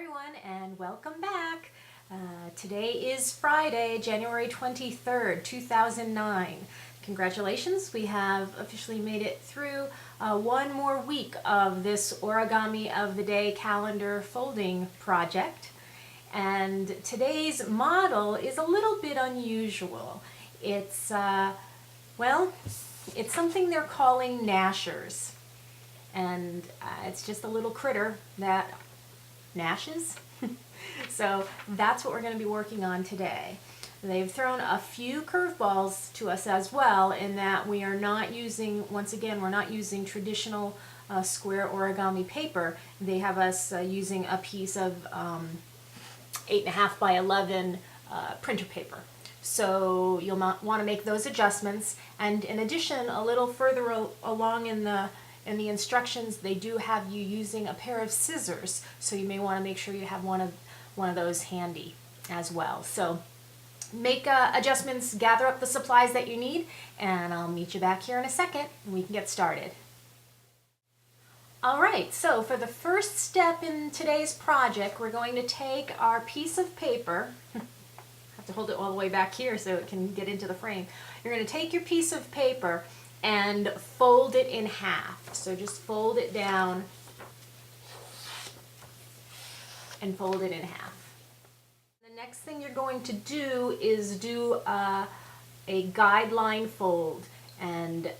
everyone, and welcome back. Today is Friday, January 23rd, 2009. Congratulations, we have officially made it through one more week of this Origami of the Day calendar folding project. And today's model is a little bit unusual. It's, it's something they're calling Gnashers. And it's just a little critter that gnashes. So that's what we're going to be working on today. They've thrown a few curveballs to us as well, in that we are not using, once again, we're not using traditional square origami paper. They have us using a piece of 8.5 by 11 printer paper. So you'll not want to make those adjustments. And in addition, a little further along in the instructions, they do have you using a pair of scissors, so you may want to make sure you have one of those handy as well. So make adjustments, gather up the supplies that you need, and I'll meet you back here in a second and we can get started. Alright, so for the first step in today's project, we're going to take our piece of paper, I have to hold it all the way back here so it can get into the frame. You're going to take your piece of paper and fold it in half. So just fold it down and fold it in half. The next thing you're going to do is do a guideline fold. And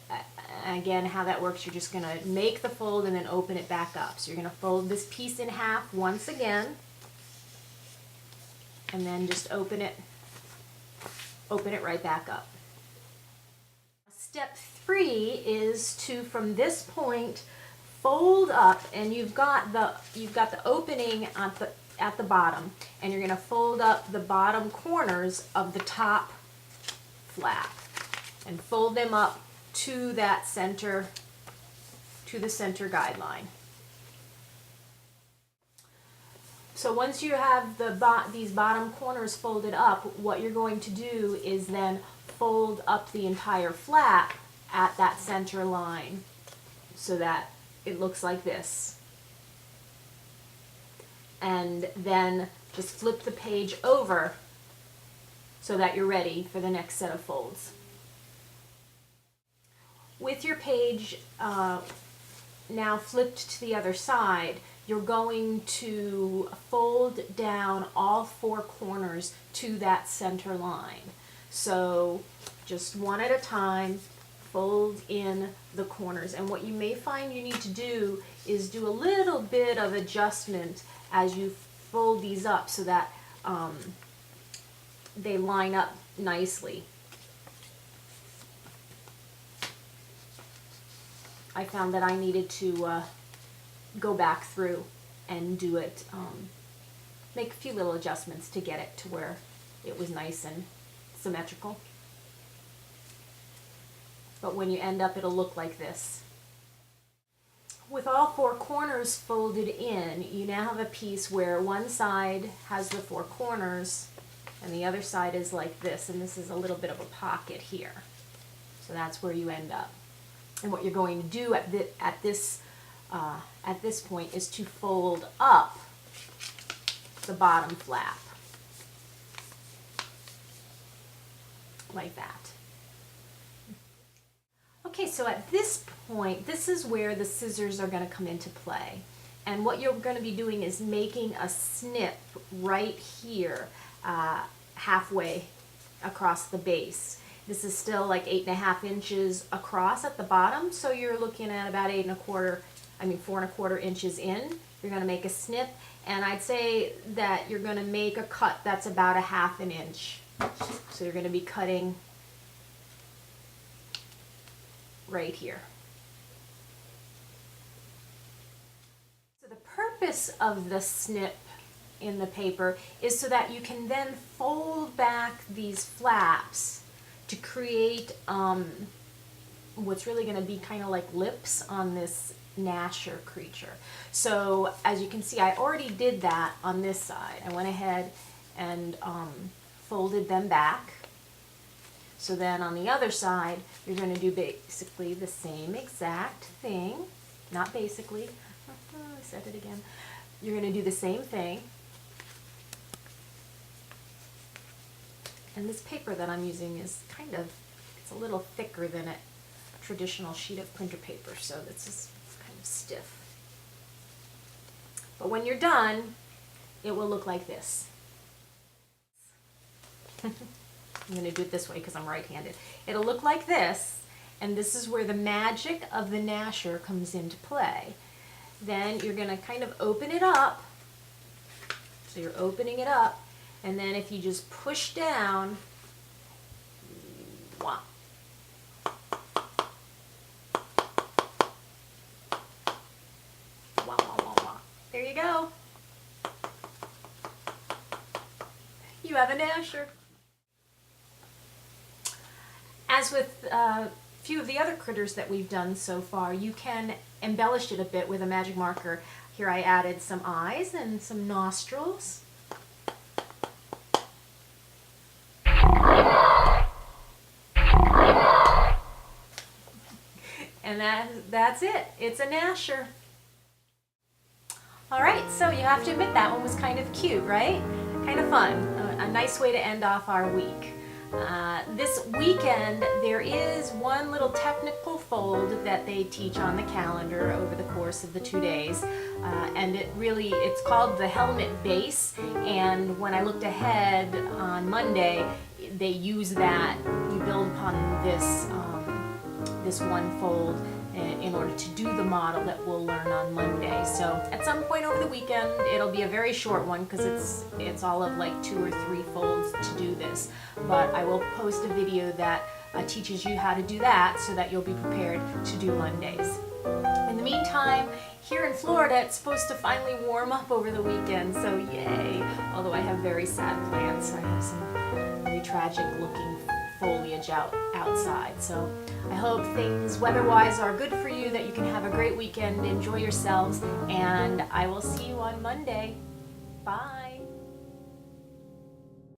again, how that works, you're just going to make the fold and then open it back up. So you're going to fold this piece in half once again, and then just open it right back up. Step 3 is to, from this point, fold up, and you've got the opening at the bottom, and you're going to fold up the bottom corners of the top flap and fold them up to that center, to the center guideline. So once you have these bottom corners folded up, what you're going to do is then fold up the entire flap at that center line so that it looks like this. And then just flip the page over so that you're ready for the next set of folds. With your page now flipped to the other side, you're going to fold down all 4 corners to that center line. So just one at a time, fold in the corners. And what you may find you need to do is do a little bit of adjustment as you fold these up so that they line up nicely. I found that I needed to go back through and do it, make a few little adjustments to get it to where it was nice and symmetrical. But when you end up, it'll look like this. With all 4 corners folded in, you now have a piece where one side has the 4 corners and the other side is like this, and this is a little bit of a pocket here. So that's where you end up. And what you're going to do at this point is to fold up the bottom flap like that. Okay, so at this point, this is where the scissors are going to come into play. And what you're going to be doing is making a snip right here, halfway across the base. This is still like 8.5 inches across at the bottom, so you're looking at about 4 1/4 inches in. You're going to make a snip, and I'd say that you're going to make a cut that's about 1/2 inch. So you're going to be cutting right here. So the purpose of the snip in the paper is so that you can then fold back these flaps to create what's really going to be kind of like lips on this gnasher creature. So as you can see, I already did that on this side. I went ahead and folded them back. So then on the other side, you're going to do basically the same exact thing. Not basically. I said it again. You're going to do the same thing. And this paper that I'm using is it's a little thicker than a traditional sheet of printer paper, so this is kind of stiff. But when you're done, it will look like this. I'm going to do it this way because I'm right-handed. It'll look like this, and this is where the magic of the Gnasher comes into play. Then you're going to kind of open it up. So you're opening it up, and then if you just push down, wah. Wah, wah, wah, wah. There you go. You have a Gnasher. As with a few of the other critters that we've done so far, you can embellish it a bit with a magic marker. Here I added some eyes and some nostrils. And that's it. It's a Gnasher. All right, so you have to admit that one was kind of cute, right? Kind of fun. A nice way to end off our week. This weekend there is one little technical fold that they teach on the calendar over the course of the 2 days, and it's called the helmet base. And when I looked ahead on Monday, they use that. You build upon this one fold in order to do the model that we'll learn on Monday. So at some point over the weekend, it'll be a very short one because it's all of like 2 or 3 folds to do this. But I will post a video that teaches you how to do that so that you'll be prepared to do Mondays. In the meantime, here in Florida, it's supposed to finally warm up over the weekend, so yay! Although I have very sad plants. I have some very tragic looking foliage outside. So I hope things weather-wise are good for you, that you can have a great weekend, enjoy yourselves, and I will see you on Monday. Bye!